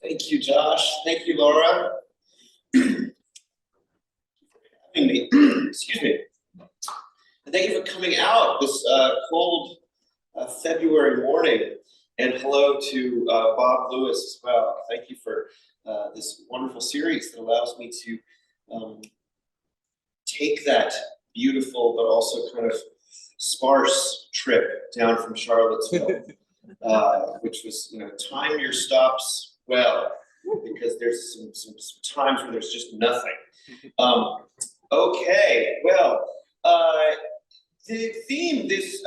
Thank you, Josh. Thank you, Laura. Having me. Excuse me. And thank you for coming out this cold February morning. And hello to Bob Lewis as well. Thank you for this wonderful series that allows me to take that beautiful but also kind of sparse trip down from Charlottesville, which was, time your stops well, because there's some times when there's just nothing. Okay, well, the theme this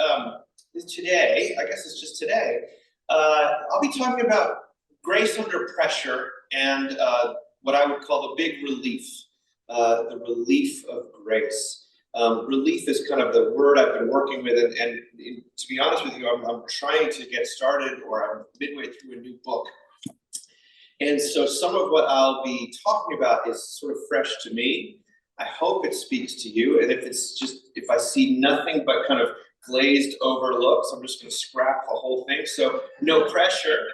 today, I guess it's just today, I'll be talking about grace under pressure and what I would call the big relief, the relief of grace. Relief is kind of the word I've been working with, and to be honest with you, I'm trying to get started, or I'm midway through a new book. And so some of what I'll be talking about is sort of fresh to me. I hope it speaks to you, and if I see nothing but kind of glazed over looks, I'm just going to scrap the whole thing. So no pressure,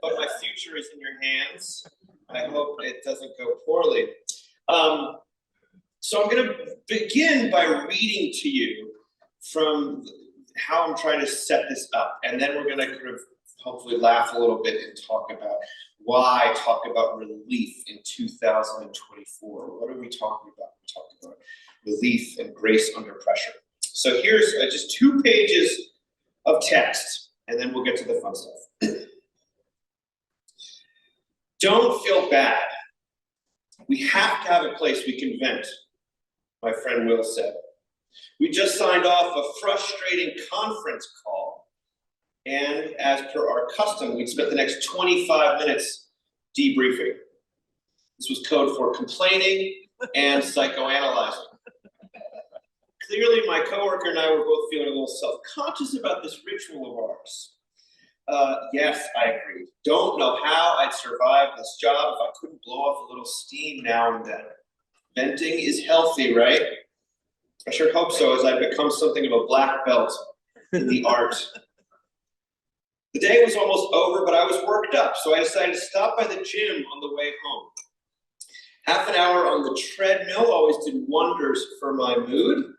but my future is in your hands. I hope it doesn't go poorly. So I'm going to begin by reading to you from how I'm trying to set this up, and then we're going to kind of hopefully laugh a little bit and talk about why talk about relief in 2024. What are we talking about? We talk about relief and grace under pressure. So here's just 2 pages of text, and then we'll get to the fun stuff. Don't feel bad. We have to have a place we can vent, my friend Will said. We just signed off a frustrating conference call, and as per our custom, we'd spent the next 25 minutes debriefing. This was code for complaining and psychoanalyzing. Clearly, my coworker and I were both feeling a little self-conscious about this ritual of ours. Yes, I agreed. Don't know how I'd survive this job if I couldn't blow off a little steam now and then. Venting is healthy, right? I sure hope so, as I've become something of a black belt in the art. The day was almost over, but I was worked up, so I decided to stop by the gym on the way home. Half an hour on the treadmill always did wonders for my mood,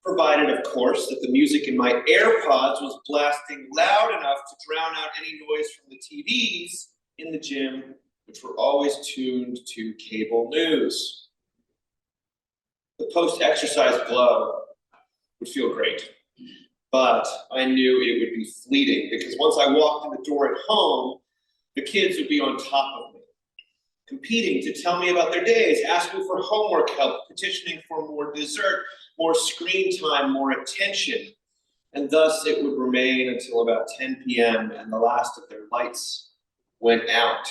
provided, of course, that the music in my AirPods was blasting loud enough to drown out any noise from the TVs in the gym, which were always tuned to cable news. The post-exercise glow would feel great, but I knew it would be fleeting, because once I walked in the door at home, the kids would be on top of me, competing to tell me about their days, asking for homework help, petitioning for more dessert, more screen time, more attention. And thus it would remain until about 10 p.m. and the last of their lights went out.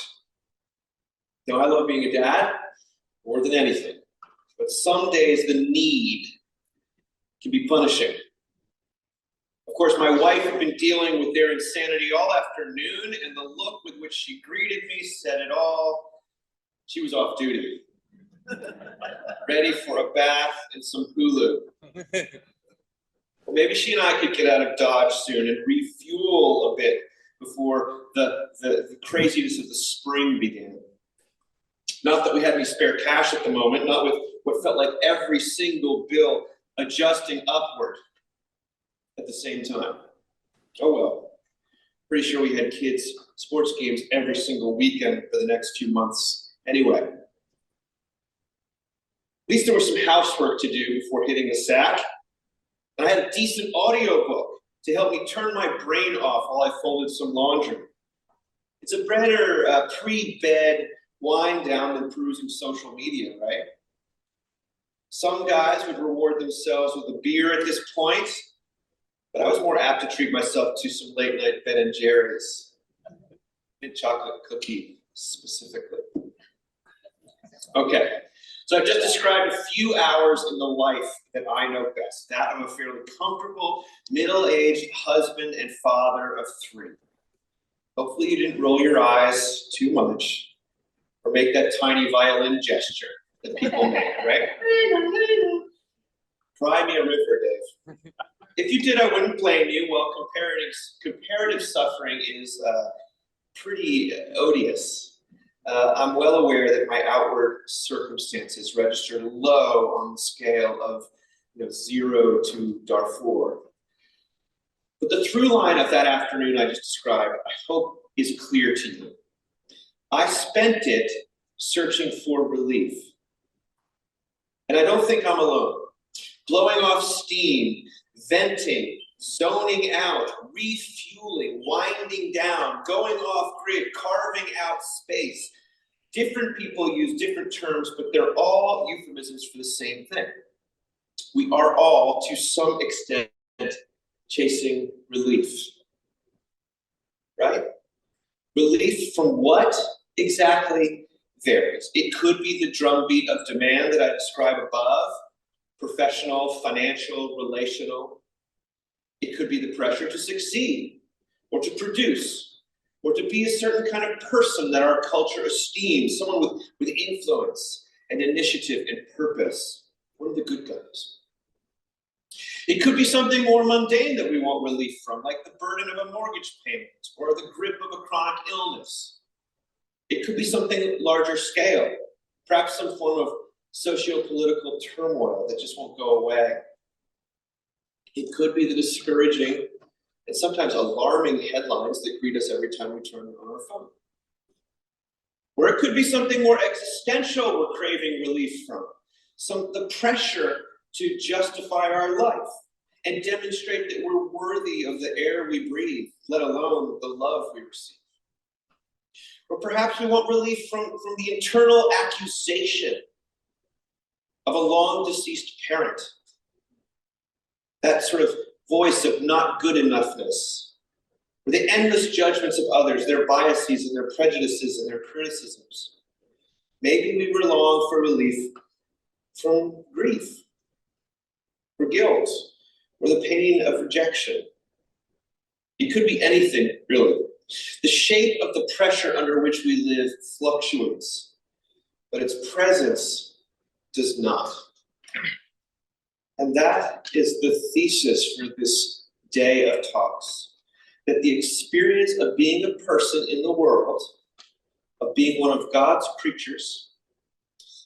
Now, I love being a dad more than anything, but some days the need can be punishing. Of course, my wife had been dealing with their insanity all afternoon, and the look with which she greeted me said it all. She was off duty, ready for a bath and some Hulu. Well, maybe she and I could get out of Dodge soon and refuel a bit before the craziness of the spring began. Not that we had any spare cash at the moment, not with what felt like every single bill adjusting upward at the same time. Oh well, pretty sure we had kids' sports games every single weekend for the next few months anyway. At least there was some housework to do before hitting the sack. And I had a decent audiobook to help me turn my brain off while I folded some laundry. It's a better pre-bed wind down than perusing social media, right? Some guys would reward themselves with a beer at this point, but I was more apt to treat myself to some late night Ben and Jerry's, mint chocolate cookie specifically. Okay, so I've just described a few hours in the life that I know best, that of a fairly comfortable, middle-aged husband and father of 3. Hopefully you didn't roll your eyes too much or make that tiny violin gesture that people make, right? Cry me a river, Dave. If you did, I wouldn't blame you. Well, comparative suffering is pretty odious. I'm well aware that my outward circumstances registered low on the scale of 0 to Darfur. But the through line of that afternoon I just described, I hope, is clear to you. I spent it searching for relief. And I don't think I'm alone. Blowing off steam, venting, zoning out, refueling, winding down, going off grid, carving out space. Different people use different terms, but they're all euphemisms for the same thing. We are all, to some extent, chasing relief. Right? Relief from what exactly varies. It could be the drumbeat of demand that I describe above, professional, financial, relational. It could be the pressure to succeed, or to produce, or to be a certain kind of person that our culture esteems, someone with influence and initiative and purpose, one of the good guys. It could be something more mundane that we want relief from, like the burden of a mortgage payment or the grip of a chronic illness. It could be something larger scale, perhaps some form of socio-political turmoil that just won't go away. It could be the discouraging and sometimes alarming headlines that greet us every time we turn on our phone. Or it could be something more existential we're craving relief from, the pressure to justify our life and demonstrate that we're worthy of the air we breathe, let alone the love we receive. Or perhaps we want relief from the internal accusation of a long deceased parent. That sort of voice of not good enough-ness, or the endless judgments of others, their biases and their prejudices and their criticisms. Maybe we long for relief from grief, or guilt, or the pain of rejection. It could be anything, really. The shape of the pressure under which we live fluctuates, but its presence does not. And that is the thesis for this day of talks, that the experience of being a person in the world, of being one of God's creatures,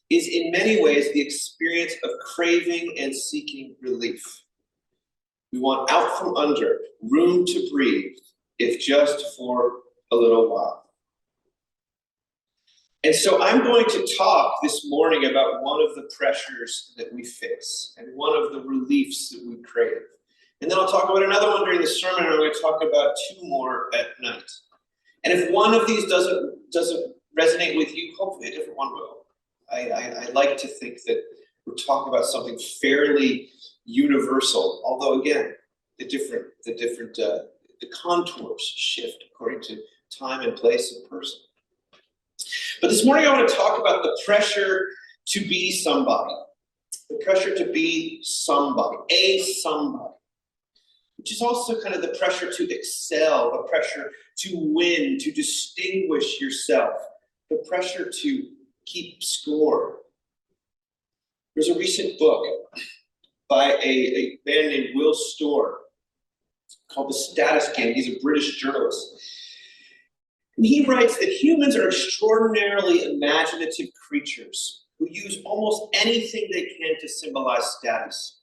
is in many ways the experience of craving and seeking relief. We want out from under, room to breathe, if just for a little while. And so I'm going to talk this morning about one of the pressures that we face and one of the reliefs that we crave. And then I'll talk about another one during the sermon, and I'm going to talk about two more at night. And if one of these doesn't resonate with you, hopefully a different one will. I like to think that we're talking about something fairly universal, although again, the contours shift according to time and place and person. But this morning I want to talk about the pressure to be somebody. The pressure to be somebody, which is also kind of the pressure to excel, the pressure to win, to distinguish yourself, the pressure to keep score. There's a recent book by a man named Will Storr called The Status Game. He's a British journalist. And he writes that humans are extraordinarily imaginative creatures who use almost anything they can to symbolize status.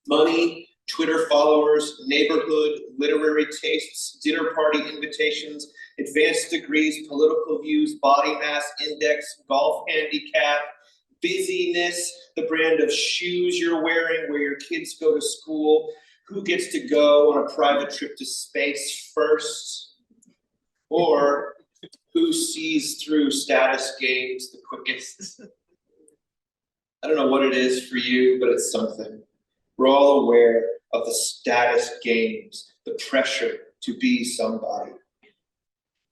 Money, Twitter followers, neighborhood, literary tastes, dinner party invitations, advanced degrees, political views, body mass index, golf handicap, busyness, the brand of shoes you're wearing, where your kids go to school, who gets to go on a private trip to space first, or who sees through status games the quickest. I don't know what it is for you, but it's something. We're all aware of the status games, the pressure to be somebody.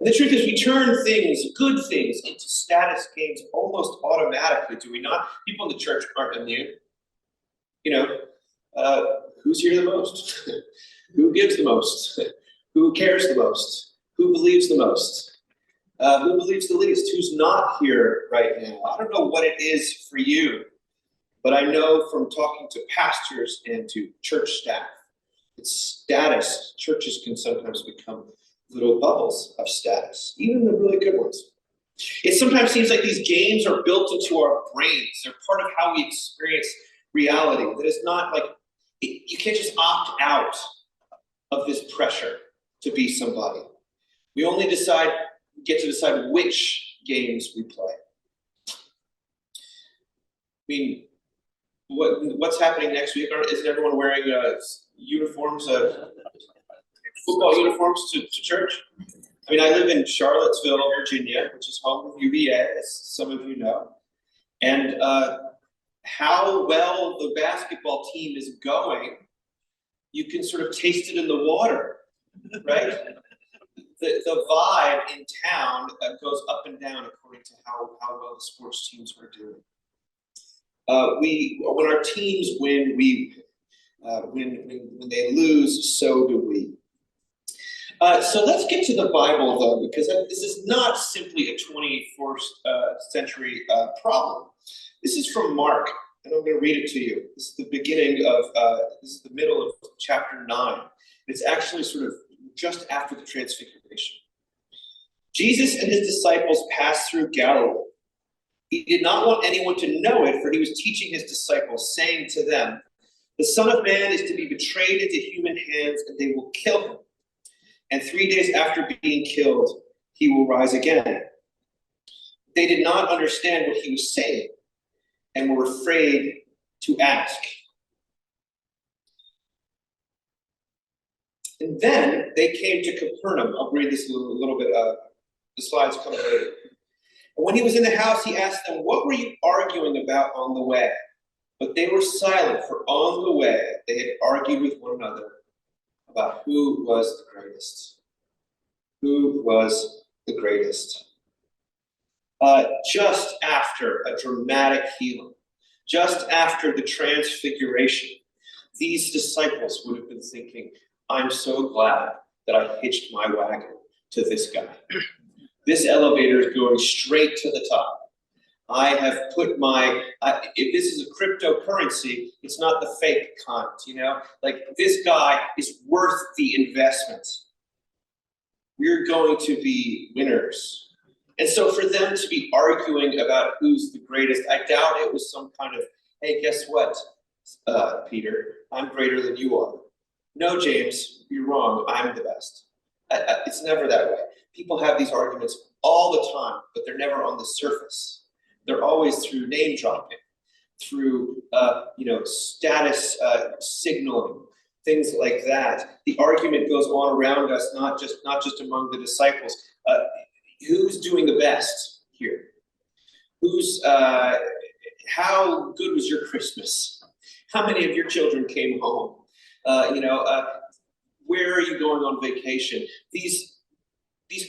And the truth is, we turn things, good things, into status games almost automatically, do we not? People in the church aren't immune. Who's here the most? Who gives the most? Who cares the most? Who believes the most? Who believes the least? Who's not here right now? I don't know what it is for you, but I know from talking to pastors and to church staff, it's status. Churches can sometimes become little bubbles of status, even the really good ones. It sometimes seems like these games are built into our brains. They're part of how we experience reality. That it's not like, you can't just opt out of this pressure to be somebody. We only get to decide which games we play. I mean, what's happening next week? Isn't everyone wearing uniforms, football uniforms to church? I mean, I live in Charlottesville, Virginia, which is home of UVA, as some of you know. And how well the basketball team is going, you can sort of taste it in the water, right? The vibe in town goes up and down according to how well the sports teams are doing. When our teams win, when they lose, so do we. So let's get to the Bible, though, because this is not simply a 21st century problem. This is from Mark, and I'm going to read it to you. This is the beginning of, this is the middle of chapter 9. It's actually sort of just after the Transfiguration. Jesus and his disciples passed through Galilee. He did not want anyone to know it, for he was teaching his disciples, saying to them, "The Son of Man is to be betrayed into human hands, and they will kill him. And 3 days after being killed, he will rise again." They did not understand what he was saying and were afraid to ask. And then they came to Capernaum. I'll read this a little bit. The slides come later. And when he was in the house, he asked them, "What were you arguing about on the way?" But they were silent, for on the way they had argued with one another about who was the greatest. Who was the greatest? Just after a dramatic healing, just after the transfiguration, these disciples would have been thinking, "I'm so glad that I hitched my wagon to this guy. This elevator is going straight to the top. I have put if this is a cryptocurrency, it's not the fake kind, Like, this guy is worth the investment. We're going to be winners." And so for them to be arguing about who's the greatest, I doubt it was some kind of, "Hey, guess what, Peter? I'm greater than you are." "No, James, you're wrong. I'm the best." It's never that way. People have these arguments all the time, but they're never on the surface. They're always through name dropping, through status signaling, things like that. The argument goes on around us, not just among the disciples. Who's doing the best here? How good was your Christmas? How many of your children came home? Where are you going on vacation? These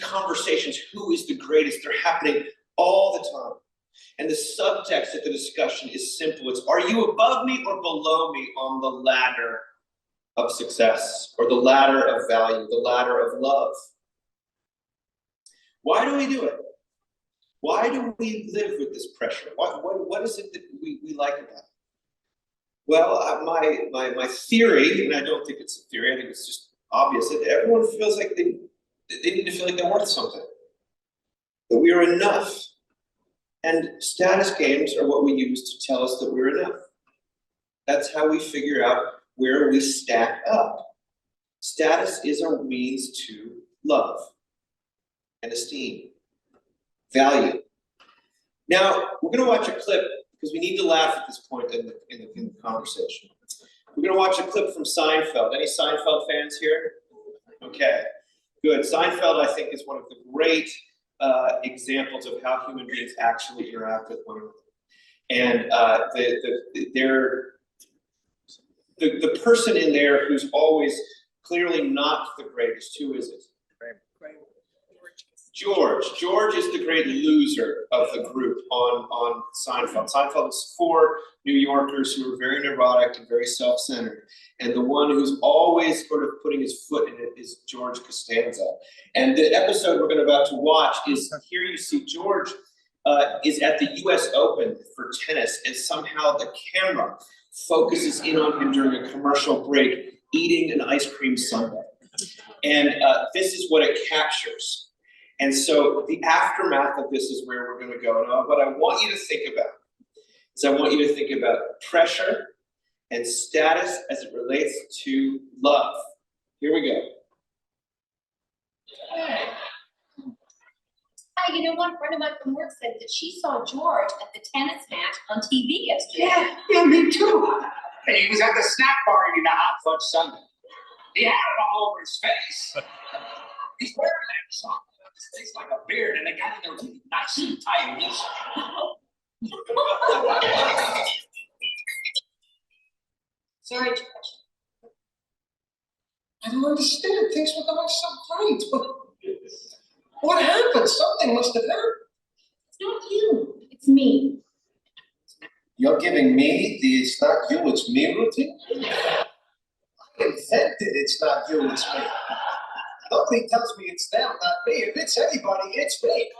conversations, who is the greatest, they're happening all the time. And the subtext of the discussion is simple. It's, are you above me or below me on the ladder of success, or the ladder of value, the ladder of love? Why do we do it? Why do we live with this pressure? What is it that we like about it? Well, my theory, and I don't think it's a theory, I think it's just obvious, that everyone feels like they need to feel like they're worth something, that we are enough. And status games are what we use to tell us that we're enough. That's how we figure out where we stack up. Status is a means to love and esteem, value. Now, we're going to watch a clip because we need to laugh at this point in the conversation. We're going to watch a clip from Seinfeld. Any Seinfeld fans here? Okay, good. Seinfeld, I think, is one of the great examples of how human beings actually interact with one another. And the person in there who's always clearly not the greatest, who is it? George. George is the great loser of the group on Seinfeld. Seinfeld is 4 New Yorkers who are very neurotic and very self-centered. And the one who's always sort of putting his foot in it is George Costanza. And the episode we're about to watch is, here you see George is at the US Open for tennis, and somehow the camera focuses in on him during a commercial break, eating an ice cream sundae. And this is what it captures. And so the aftermath of this is where we're going to go. Now, what I want you to think about is I want you to think about pressure and status as it relates to love. Here we go. Hi, you know, one friend of mine from work said that she saw George at the tennis match on TV yesterday. Yeah, me too. And he was at the snack bar eating a hot fudge sundae. He had it all over his face. He's wearing that song. It tastes like a beard, and they got in there really nice and tight and loose. Sorry, George. I don't understand. Things were going so great. What happened? Something must have happened. It's not you. It's me. You're giving me the "it's not you, it's me" routine? I invented "it's not you, it's me." Nobody tells me it's them, not me. If it's anybody, it's me.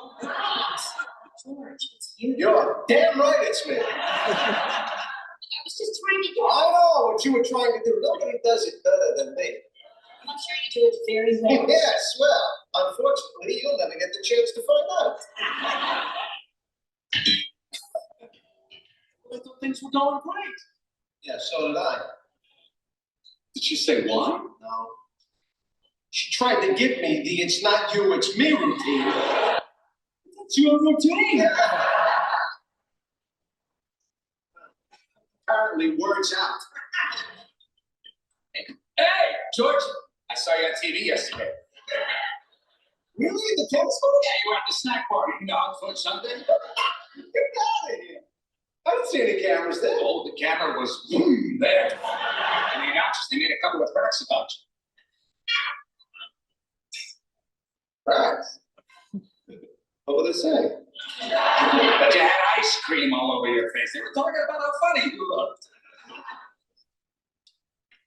George, it's you. You're damn right it's me. I was just trying to get. I know what you were trying to do. Nobody does it better than me. I'm sure you do it very well. Yes, well, unfortunately, you'll never get the chance to find out. I thought things were going great. Yeah, so did I. Did she say why? No. She tried to give me the "it's not you, it's me" routine. That's your routine. Apparently, word's out. Hey, George, I saw you on TV yesterday. Really? The tennis court? Yeah, you were at the snack bar eating a hot fudge sundae. Get out of here. I didn't see any cameras there. Oh, the camera was there. And the announcers, they made a couple of facts about you. Facts? What would they say? That you had ice cream all over your face. They were talking about how funny you looked.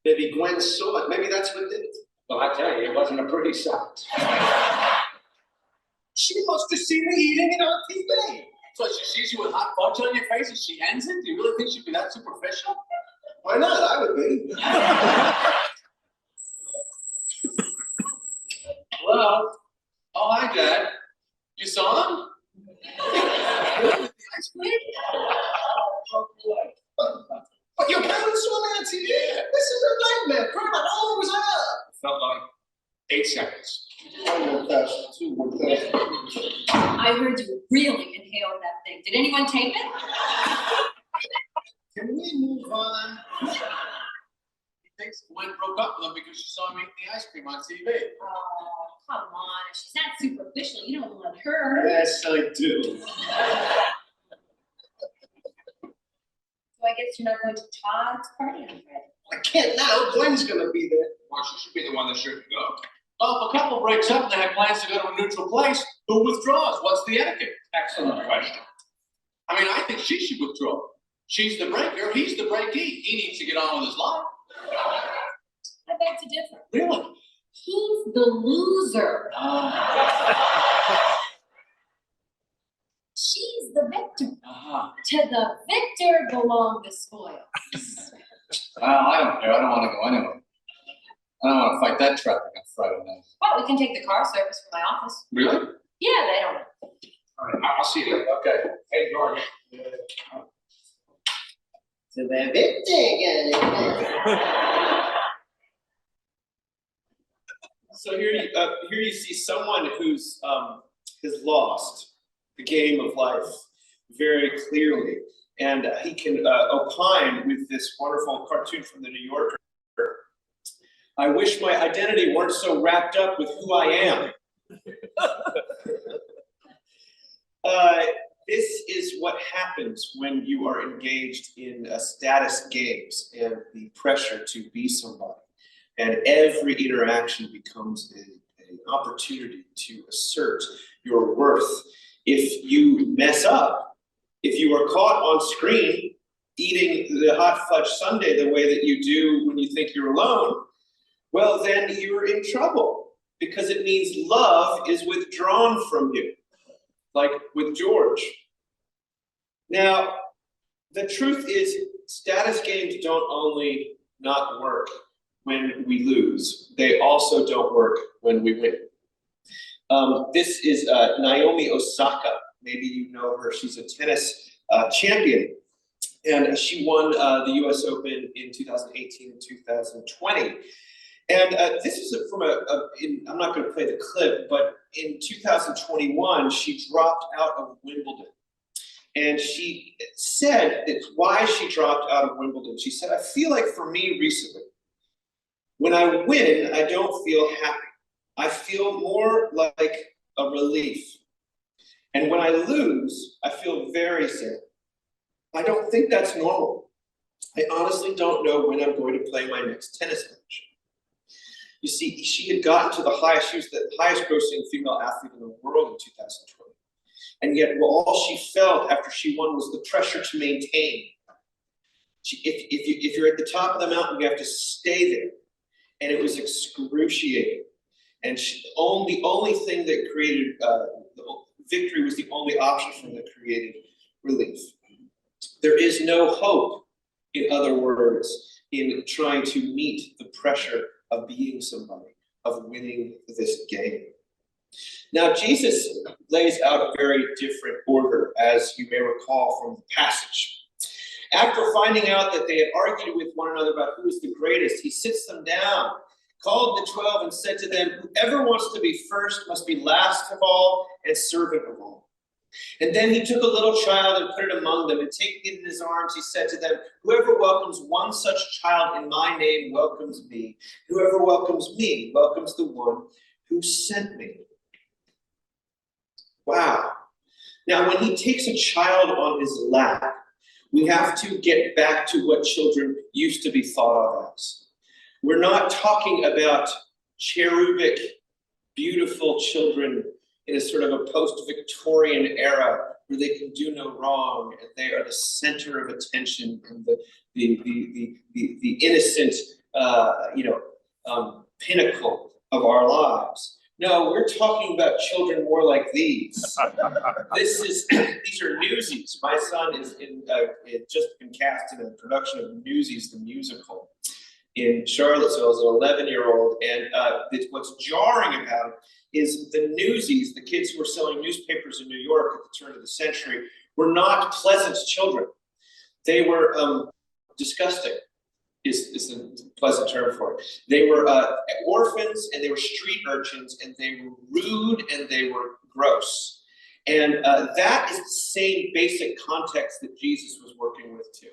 Maybe Gwen saw it. Maybe that's what did it. Well, I tell you, it wasn't a pretty sight. She must have seen me eating it on TV. So she sees you with hot fudge on your face and she ends it? Do you really think she'd be that superficial? Why not? I would be. Hello? Oh, hi, Dad. You saw him? But your parents saw me on TV? This is a nightmare. Grandma, how long was I up? It felt like 8 seconds. 1,000, 1,000. I heard you really inhaled that thing. Did anyone tape it? Can we move on? He thinks Gwen broke up with him because she saw him eating the ice cream on TV. Oh, come on. If she's not superficial, you don't want her. Yes, I do. So I guess you're not going to Todd's party on Friday. I can't now. Gwen's gonna be there. Well, she should be the one that shouldn't go. Well, if a couple breaks up and they have plans to go to a neutral place, who withdraws? What's the etiquette? Excellent question. I mean, I think she should withdraw. She's the breaker, he's the breakee. He needs to get on with his life. I beg to differ. Really? He's the loser. She's the victor. Uh-huh. To the victor belong the spoils. Well, I don't care. I don't want to go anywhere. I don't want to fight that traffic on Friday night. Well, we can take the car service from my office. Really? Yeah, they don't. All right, I'll see you later. Okay. Hey, George. To the victor again. So here you see someone who's has lost the game of life very clearly, and he can opine with this wonderful cartoon from the New Yorker. I wish my identity weren't so wrapped up with who I am. This is what happens when you are engaged in status games and the pressure to be somebody. And every interaction becomes an opportunity to assert your worth. If you mess up, if you are caught on screen eating the hot fudge sundae the way that you do when you think you're alone, well, then you're in trouble because it means love is withdrawn from you, like with George. Now, the truth is, status games don't only not work when we lose, they also don't work when we win. This is Naomi Osaka. Maybe you know her. She's a tennis champion. And she won the US Open in 2018 and 2020. And this is from I'm not going to play the clip, but in 2021, she dropped out of Wimbledon. And she said that why she dropped out of Wimbledon. She said, I feel like for me recently, when I win, I don't feel happy. I feel more like a relief. And when I lose, I feel very sad. I don't think that's normal. I honestly don't know when I'm going to play my next tennis match. You see, she had gotten to the highest, she was the highest grossing female athlete in the world in 2020. And yet, all she felt after she won was the pressure to maintain. If you're at the top of the mountain, you have to stay there. And it was excruciating. And the only thing that created victory was the only option for that created relief. There is no hope, in other words, in trying to meet the pressure of being somebody, of winning this game. Now, Jesus lays out a very different order, as you may recall from the passage. After finding out that they had argued with one another about who is the greatest, he sits them down, called the 12, and said to them, whoever wants to be first must be last of all and servant of all. And then he took a little child and put it among them, and taking it in his arms, he said to them, whoever welcomes one such child in my name welcomes me. Whoever welcomes me welcomes the one who sent me. Wow. Now, when he takes a child on his lap, we have to get back to what children used to be thought of as. We're not talking about cherubic, beautiful children in a sort of a post-Victorian era where they can do no wrong and they are the center of attention and the innocent, pinnacle of our lives. No, we're talking about children more like these. These are Newsies. My son is just been cast in a production of Newsies, the musical, in Charlottesville as an 11-year-old. And what's jarring about it is the Newsies, the kids who were selling newspapers in New York at the turn of the century, were not pleasant children. They were disgusting. Is the pleasant term for it. They were orphans and they were street urchins and they were rude and they were gross. And that is the same basic context that Jesus was working with too.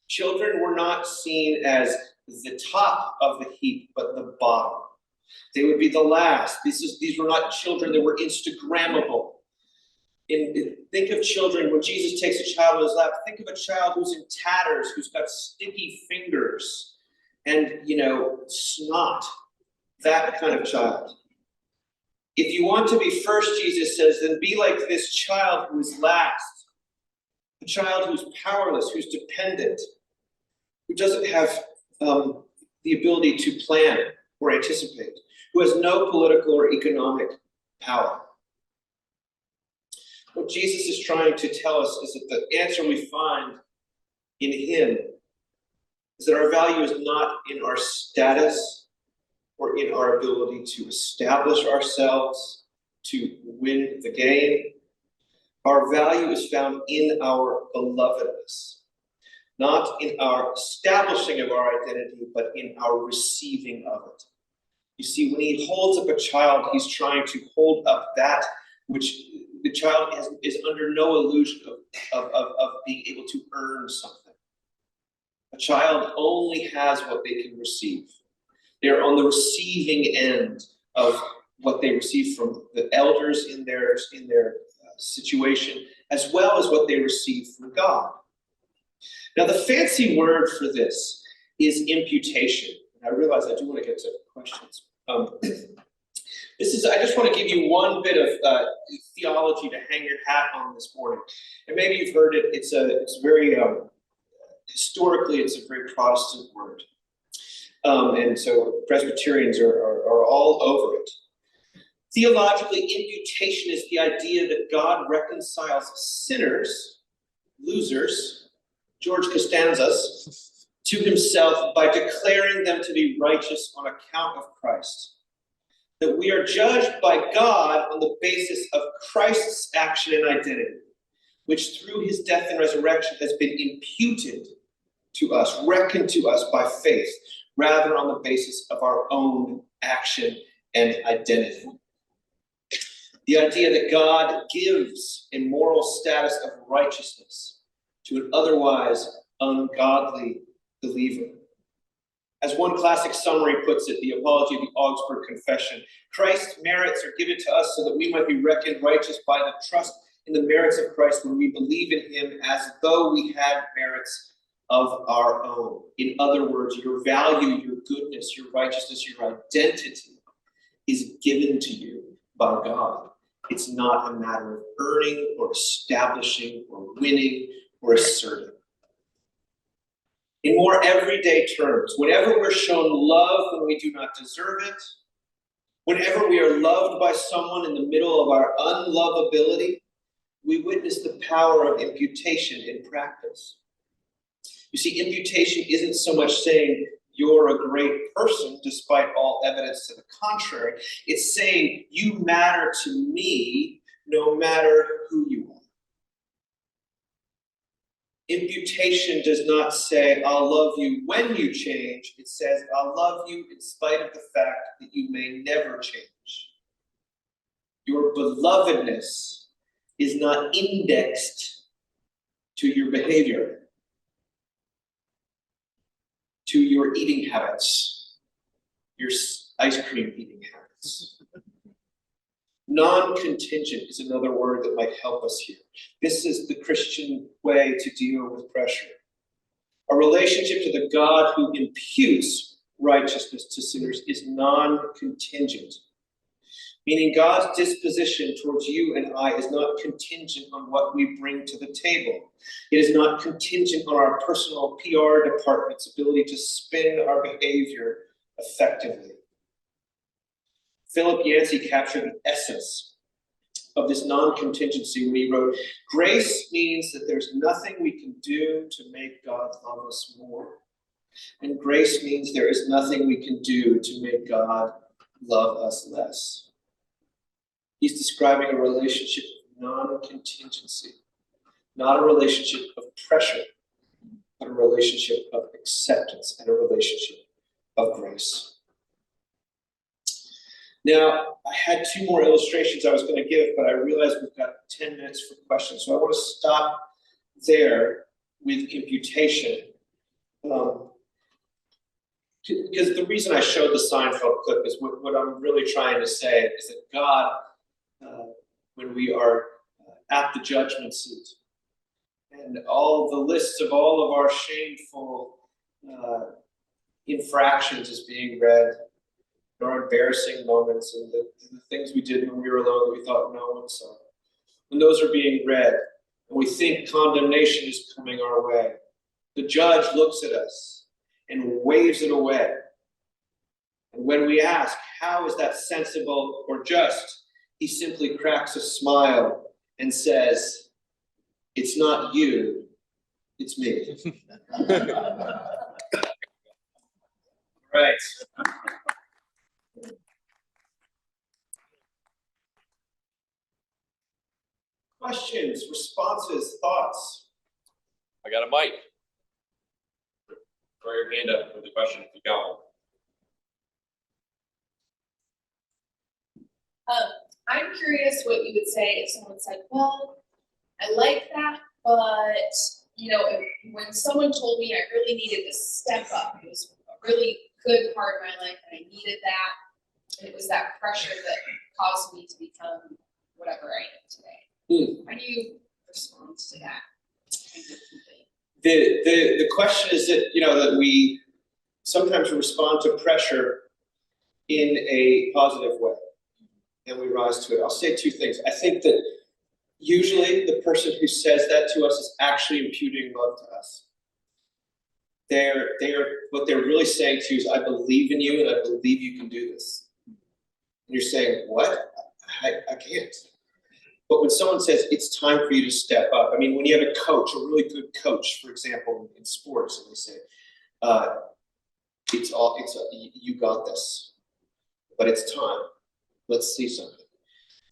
Children were not seen as the top of the heap, but the bottom. They would be the last. These were not children that were Instagrammable. Think of children, when Jesus takes a child on his lap, think of a child who's in tatters, who's got sticky fingers and, snot, that kind of child. If you want to be first, Jesus says, then be like this child who is last, a child who's powerless, who's dependent, who doesn't have the ability to plan or anticipate, who has no political or economic power. What Jesus is trying to tell us is that the answer we find in him is that our value is not in our status or in our ability to establish ourselves, to win the game. Our value is found in our belovedness, not in our establishing of our identity, but in our receiving of it. You see, when he holds up a child, he's trying to hold up that which the child is under no illusion of being able to earn something. A child only has what they can receive. They're on the receiving end of what they receive from the elders in their situation, as well as what they receive from God. Now, the fancy word for this is imputation. And I realize I do want to get to questions. I just want to give you one bit of theology to hang your hat on this morning. And maybe you've heard it. It's very, historically, it's a very Protestant word. And so Presbyterians are all over it. Theologically, imputation is the idea that God reconciles sinners, losers, George Costanzas, to himself by declaring them to be righteous on account of Christ. that we are judged by God on the basis of Christ's action and identity, which through his death and resurrection has been imputed to us, reckoned to us by faith, rather on the basis of our own action and identity. The idea that God gives a moral status of righteousness to an otherwise ungodly believer. As one classic summary puts it, the Apology of the Augsburg Confession, Christ's merits are given to us so that we might be reckoned righteous by the trust in the merits of Christ when we believe in him as though we had merits of our own. In other words, your value, your goodness, your righteousness, your identity is given to you by God. It's not a matter of earning or establishing or winning or asserting. In more everyday terms, whenever we're shown love when we do not deserve it, whenever we are loved by someone in the middle of our unlovability, we witness the power of imputation in practice. You see, imputation isn't so much saying you're a great person despite all evidence to the contrary. It's saying you matter to me no matter who you are. Imputation does not say, I'll love you when you change. It says, I'll love you in spite of the fact that you may never change. Your belovedness is not indexed to your behavior, to your eating habits, your ice cream eating habits. Non-contingent is another word that might help us here. This is the Christian way to deal with pressure. A relationship to the God who imputes righteousness to sinners is non-contingent, meaning God's disposition towards you and I is not contingent on what we bring to the table. It is not contingent on our personal PR department's ability to spin our behavior effectively. Philip Yancey captured the essence of this non-contingency when he wrote, grace means that there's nothing we can do to make God love us more. And grace means there is nothing we can do to make God love us less. He's describing a relationship of non-contingency, not a relationship of pressure, but a relationship of acceptance and a relationship of grace. Now, I had two more illustrations I was going to give, but I realized we've got 10 minutes for questions. So I want to stop there with imputation. Because the reason I showed the Seinfeld clip is what I'm really trying to say is that God, when we are at the judgment seat, and all the lists of all of our shameful infractions is being read, our embarrassing moments and the things we did when we were alone that we thought no one saw. When those are being read and we think condemnation is coming our way, the judge looks at us and waves it away. And when we ask, how is that sensible or just? He simply cracks a smile and says, it's not you, it's me. Right. Questions, responses, thoughts? I got a mic. Throw your hand up with the question if you got one. I'm curious what you would say if someone said, well, I like that, but when someone told me I really needed to step up, it was a really good part of my life and I needed that, and it was that pressure that caused me to become whatever I am today. How do you respond to that kind of thing? The question is that that we sometimes respond to pressure in a positive way, and we rise to it. I'll say two things. I think that usually the person who says that to us is actually imputing love to us. What they're really saying to you is, I believe in you and I believe you can do this. And you're saying, what? I can't. But when someone says it's time for you to step up, I mean, when you have a coach, a really good coach, for example, in sports, and they say, you got this, but it's time. let's see something.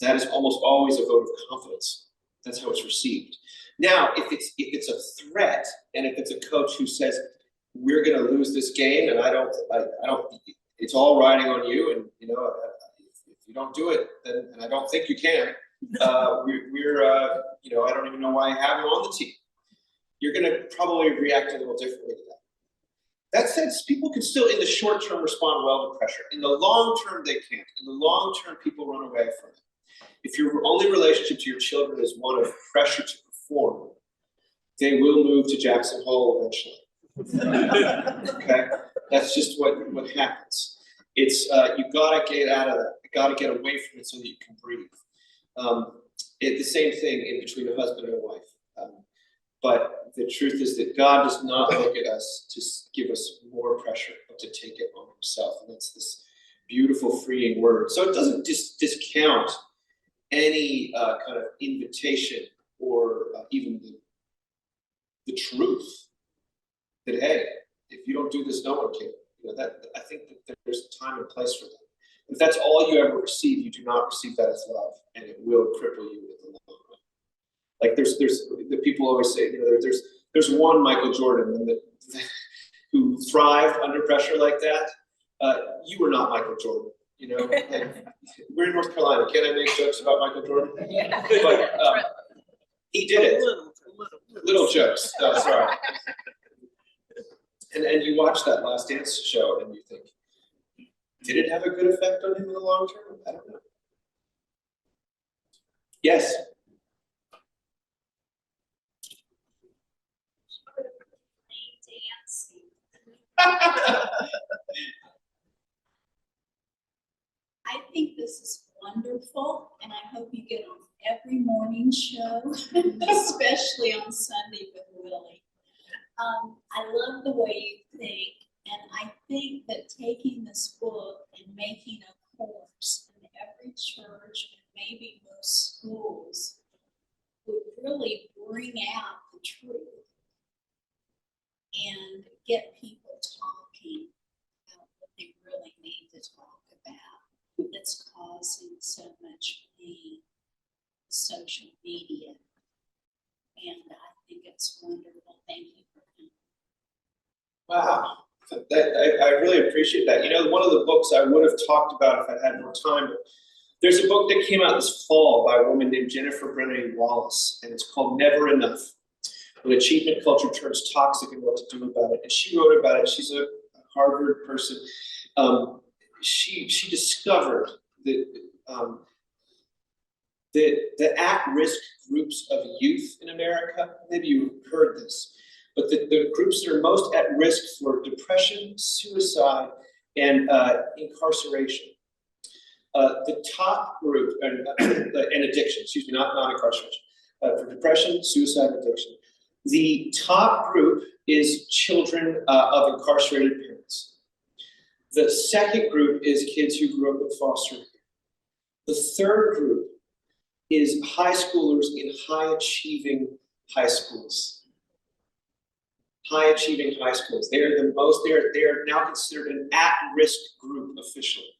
That is almost always a vote of confidence. That's how it's received. Now, if it's a threat, and if it's a coach who says, we're gonna lose this game, and I don't, it's all riding on you, and if you don't do it, then, and I don't think you can, I don't even know why I have you on the team. You're gonna probably react a little differently to that. That said, people can still, in the short term, respond well to pressure. In the long term, they can't. In the long term, people run away from it. If your only relationship to your children is one of pressure to perform, they will move to Jackson Hole eventually. Okay, that's just what happens. It's you gotta get out of that. You gotta get away from it so that you can breathe. The same thing in between a husband and a wife. But the truth is that God does not look at us to give us more pressure, but to take it on himself. And that's this beautiful, freeing word. So it doesn't discount any kind of invitation or even the truth that, hey, if you don't do this, no one can. That I think that there's a time and place for that. If that's all you ever receive, you do not receive that as love, and it will cripple you in the long run. Like there's the people always say, there's one Michael Jordan who thrived under pressure like that. You were not Michael Jordan. Like, we're in North Carolina. Can I make jokes about Michael Jordan? Yeah. But he did it. Little jokes. No, sorry. And you watch that Last Dance show and you think, did it have a good effect on him in the long term? I don't know. Yes. I think this is wonderful, and I hope you get on every morning show, especially on Sunday with Willie. I love the way you think, and I think that taking this book and making a course in every church and maybe most schools would really bring out the truth and get people talking about what they really need to talk about that's causing so much pain, social media. And I think it's wonderful. Thank you for coming. Wow. I really appreciate that. One of the books I would have talked about if I had more time, but there's a book that came out this fall by a woman named Jennifer Brennan Wallace, and it's called Never Enough: When Achievement Culture Turns Toxic and What to Do About It. And she wrote about it. She's a Harvard person. She discovered that the at-risk groups of youth in America, maybe you've heard this, but the groups that are most at risk for depression, suicide, and incarceration. The top group, and addiction, not incarceration, for depression, suicide, and addiction. The top group is children of incarcerated parents. The second group is kids who grew up in foster care. The third group is high schoolers in high achieving high schools. High achieving high schools. They are now considered an at-risk group officially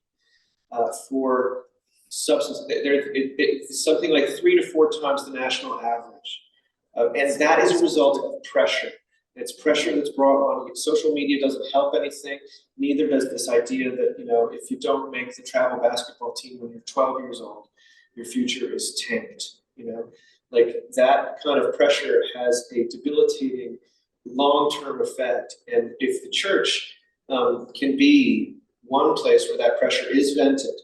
for substance. It's something like 3 to 4 times the national average. And that is a result of pressure. It's pressure that's brought on you. Social media doesn't help anything. Neither does this idea that, if you don't make the travel basketball team when you're 12 years old, your future is tanked. Like that kind of pressure has a debilitating long-term effect. And if the church can be one place where that pressure is vented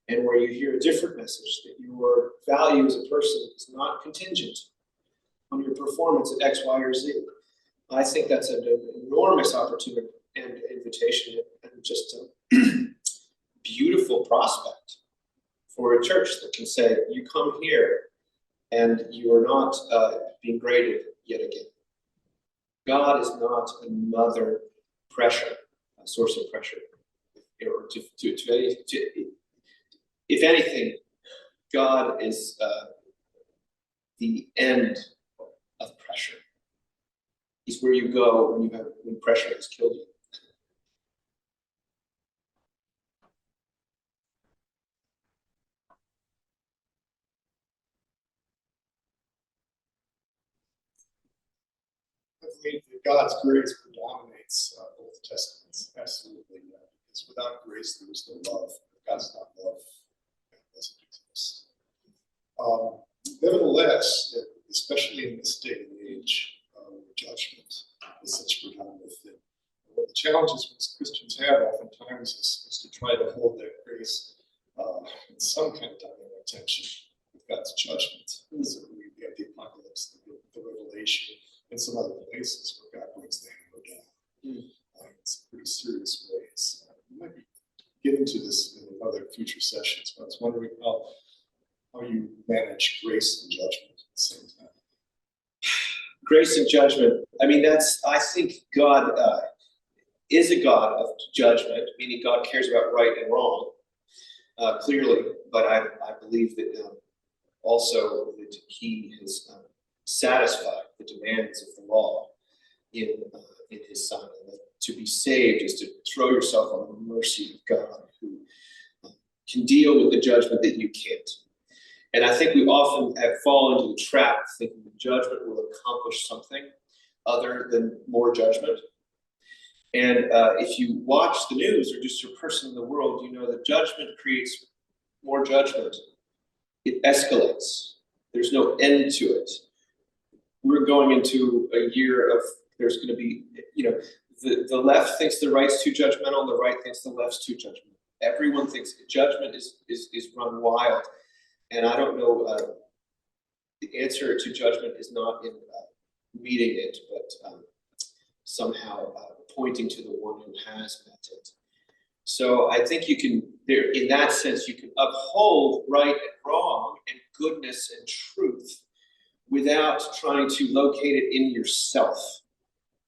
and where you hear a different message, that your value as a person is not contingent on your performance at X, Y, or Z, I think that's an enormous opportunity and invitation and just a beautiful prospect for a church that can say, you come here and you are not being graded yet again. God is not another pressure, a source of pressure. Or if anything, God is the end of pressure. He's where you go when pressure has killed you. believe that God's grace predominates both testaments, absolutely. Because without grace, there is no love. God's not love. That doesn't exist. Nevertheless, especially in this day and age, where judgment is such a predominant thing, one of the challenges most Christians have oftentimes is to try to hold that grace in some kind of dynamic tension with God's judgment. So we have the apocalypse, the revelation, and some other places where God brings the hammer down. In some pretty serious ways. We might be getting to this in other future sessions, but I was wondering how you manage grace and judgment at the same time. Grace and judgment. I mean, I think God is a God of judgment, meaning God cares about right and wrong, clearly. But I believe that also that He has satisfied the demands of the law in His Son. And that to be saved is to throw yourself on the mercy of God, who can deal with the judgment that you can't. And I think we often have fallen into the trap of thinking that judgment will accomplish something other than more judgment. And if you watch the news or just your person in the world, you know that judgment creates more judgment. It escalates. There's no end to it. We're going into a year of, there's going to be, the left thinks the right's too judgmental and the right thinks the left's too judgmental. Everyone thinks judgment is run wild. And I don't know, the answer to judgment is not in meeting it, but somehow pointing to the one who has met it. So I think you can, in that sense, you can uphold right and wrong and goodness and truth without trying to locate it in yourself,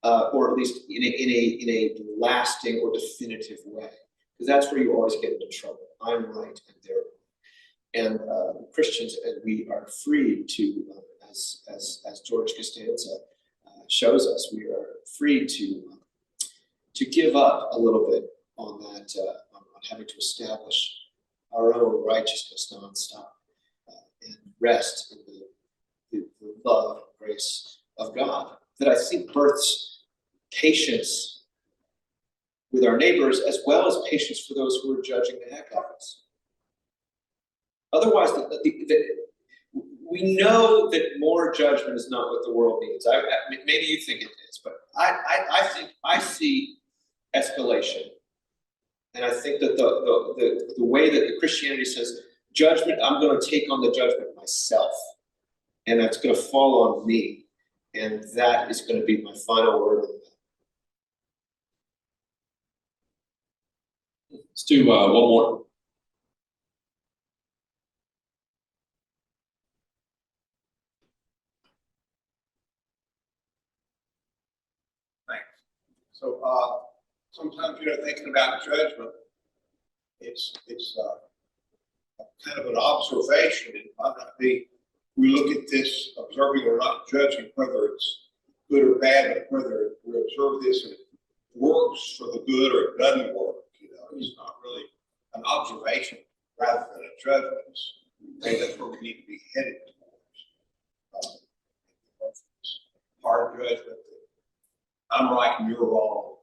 or at least in a lasting or definitive way, because that's where you always get into trouble. I'm right and they're wrong. And Christians, and we are free to, as George Costanza shows us, we are free to give up a little bit on that, on having to establish our own righteousness nonstop, and rest in the love and grace of God that I think births patience with our neighbors as well as patience for those who are judging the heck out of us. Otherwise, we know that more judgment is not what the world needs. Maybe you think it is, but I think I see escalation, and I think that the way that the Christianity says judgment, I'm going to take on the judgment myself, and that's going to fall on me, and that is going to be my final word. Let's do one more. So sometimes, thinking about judgment, it's kind of an observation. It might not be, we look at this observing or not judging whether it's good or bad, but whether we observe this and it works for the good or it doesn't work. It's not really an observation rather than a judgment. I think that's where we need to be headed towards. Hard judgment. I'm right and you're wrong.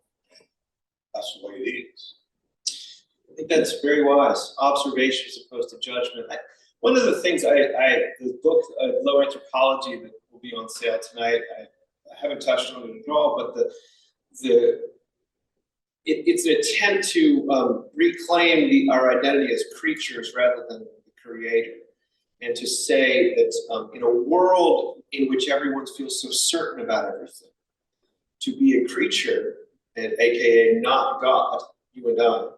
That's the way it is. I think that's very wise. Observation as opposed to judgment. One of the things the book Low Anthropology that will be on sale tonight, I haven't touched on it at all, but it's an attempt to reclaim our identity as creatures rather than the creator, and to say that in a world in which everyone feels so certain about everything, to be a creature, and AKA not God, you and I,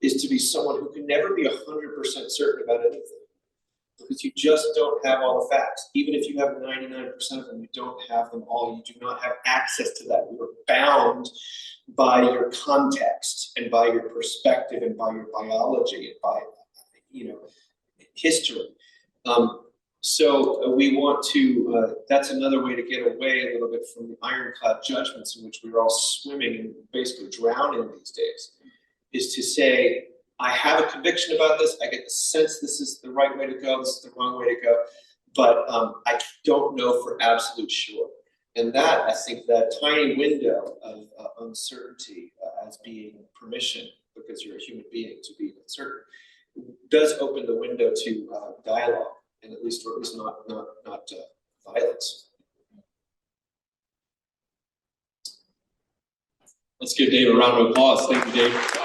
is to be someone who can never be 100% certain about anything. Because you just don't have all the facts. Even if you have 99% of them, you don't have them all. You do not have access to that. You are bound by your context and by your perspective and by your biology and by, history. So we want to, that's another way to get away a little bit from the ironclad judgments in which we're all swimming and basically drowning these days, is to say, I have a conviction about this, I get the sense this is the right way to go, this is the wrong way to go, but I don't know for absolute sure. And that, I think that tiny window of uncertainty as being permission, because you're a human being to be uncertain, does open the window to dialogue, and at least not violence. Let's give Dave a round of applause. Thank you, Dave.